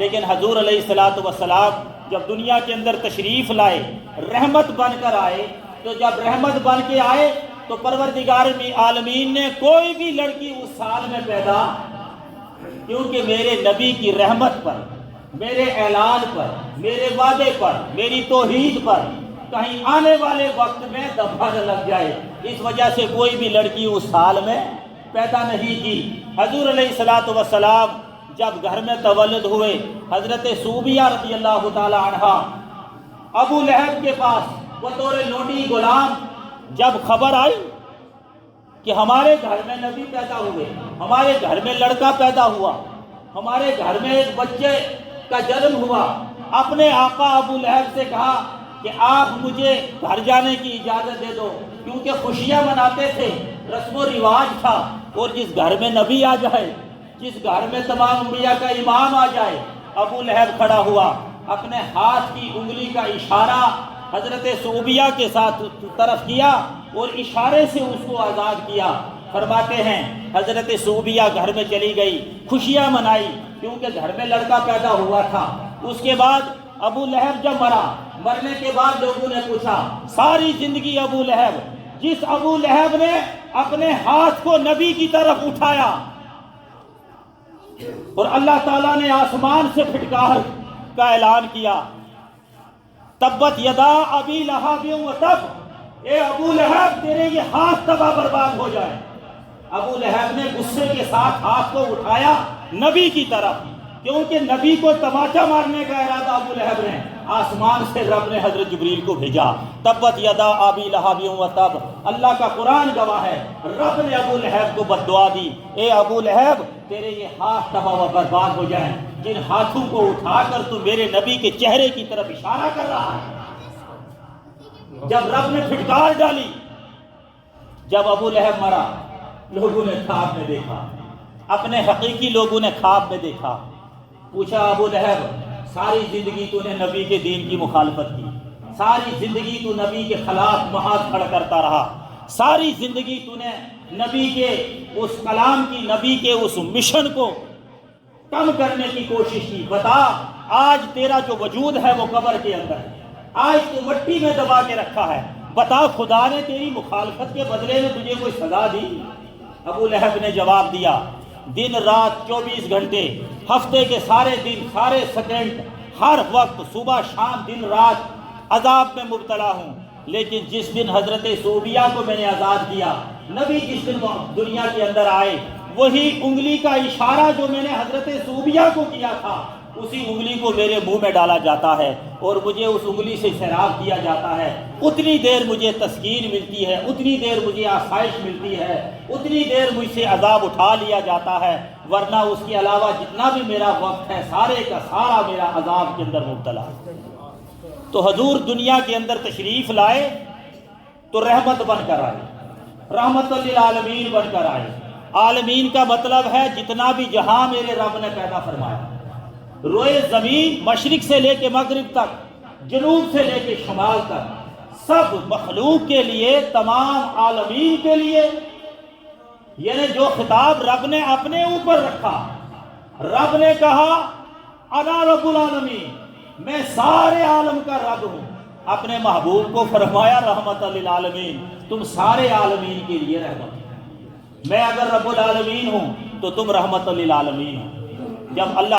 لیکن حضور علیہ الصلوۃ والسلام جب دنیا کے اندر تشریف لائے، رحمت بن کر آئے، تو جب رحمت بن کے آئے تو پروردگار عالمین نے کوئی بھی لڑکی اس سال میں پیدا، کیونکہ میرے نبی کی رحمت پر، میرے اعلان پر، میرے وعدے پر، میری توحید پر کہیں آنے والے وقت میں دفعہ نہ لگ جائے، اس وجہ سے کوئی بھی لڑکی اس سال میں پیدا نہیں کی۔ حضور علیہ الصلوۃ والسلام جب گھر میں تولد ہوئے، حضرت صوبیہ رضی اللہ تعالی عنہا ابو لہب کے پاس بطور لونڈی غلام جب خبر آئی کہ ہمارے گھر میں نبی پیدا ہوئے، ہمارے گھر میں لڑکا پیدا ہوا، ہمارے گھر میں ایک بچے کا جنم ہوا، اپنے آقا ابو لہب سے کہا کہ آپ مجھے گھر جانے کی اجازت دے دو، کیونکہ خوشیاں مناتے تھے، رسم و رواج تھا، اور جس گھر میں نبی آ جائے، جس گھر میں تمام انبیاء کا امام آ جائے۔ ابو لہب کھڑا ہوا، اپنے ہاتھ کی انگلی کا اشارہ حضرت صوبیہ کے ساتھ طرف کیا اور اشارے سے اس کو آزاد کیا۔ فرماتے ہیں حضرت صوبیہ گھر میں چلی گئی، خوشیاں منائی، کیونکہ گھر میں لڑکا پیدا ہوا تھا۔ اس کے بعد ابو لہب جب مرا، مرنے کے بعد لوگوں نے پوچھا، ساری زندگی ابو لہب، جس ابو لہب نے اپنے ہاتھ کو نبی کی طرف اٹھایا اور اللہ تعالیٰ نے آسمان سے پھٹکار کا اعلان کیا، تبت یدا ابی لہب وتب، اے ابو لہب تیرے یہ ہاتھ تباہ برباد ہو جائے۔ ابو لہب نے غصے کے ساتھ ہاتھ کو اٹھایا نبی کی طرف، کیونکہ نبی کو تماچا مارنے کا ارادہ ابو لہب نے، آسمان سے رب نے حضرت جبریل کو بھیجا، تبت یدا ابی لہب وتب۔ اللہ کا قرآن گواہ ہے، رب نے ابو لہب کو بد دعا دی، اے ابو لہب تیرے یہ ہاتھ تباہ و برباد ہو جائیں، جن ہاتھوں کو اٹھا کر تو میرے نبی کے چہرے کی طرف اشارہ کر رہا ہے۔ جب رب نے پھٹکار ڈالی، جب ابو لہب مرا، لوگوں نے خواب میں دیکھا، اپنے حقیقی لوگوں نے خواب میں دیکھا، پوچھا ابو لہب ساری زندگی تو نے نبی کے دین کی مخالفت کی، ساری زندگی تو نبی کے خلاف ہاتھ کھڑا کرتا رہا، ساری زندگی تو نے نبی کے اس کلام کی، نبی کے اس مشن کو کم کرنے کی کوشش کی، بتا آج تیرا جو وجود ہے وہ قبر کے اندر ہے، آج تو مٹی میں دبا کے رکھا ہے، بتا خدا نے تیری مخالفت کے بدلے میں تجھے کوئی سزا دی؟ ابو لہب نے جواب دیا، دن رات 24 گھنٹے، ہفتے کے سارے دن، سارے سیکنڈ، ہر وقت، صبح شام، دن رات عذاب میں مبتلا ہوں، لیکن جس دن حضرت صوبیہ کو میں نے آزاد کیا، نبی جس دن دنیا کے اندر آئے، وہی انگلی کا اشارہ جو میں نے حضرت صوبیہ کو کیا تھا، اسی انگلی کو میرے منہ میں ڈالا جاتا ہے اور مجھے اس انگلی سے سیراب کیا جاتا ہے، اتنی دیر مجھے تسکین ملتی ہے، اتنی دیر مجھے آسائش ملتی ہے، اتنی دیر مجھ سے عذاب اٹھا لیا جاتا ہے، ورنہ اس کے علاوہ جتنا بھی میرا وقت ہے سارے کا سارا میرا عذاب کے اندر مبتلا ہے۔ تو حضور دنیا کے اندر تشریف لائے تو رحمت بن کر آئے، رحمت للعالمین بن کر آئے۔ عالمین کا مطلب ہے جتنا بھی جہاں میرے رب نے پیدا فرمایا، روئے زمین مشرق سے لے کے مغرب تک، جنوب سے لے کے شمال تک، سب مخلوق کے لیے، تمام عالمین کے لیے، یعنی جو خطاب رب نے اپنے اوپر رکھا، رب نے کہا انا رب العالمین، میں سارے عالم کا رب ہوں، اپنے محبوب کو فرمایا رحمت للعالمین، تم سارے عالمین کے لیے رحمت، میں اگر رب العالمین ہوں تو تم رحمت للعالمین ہو۔ جب اللہ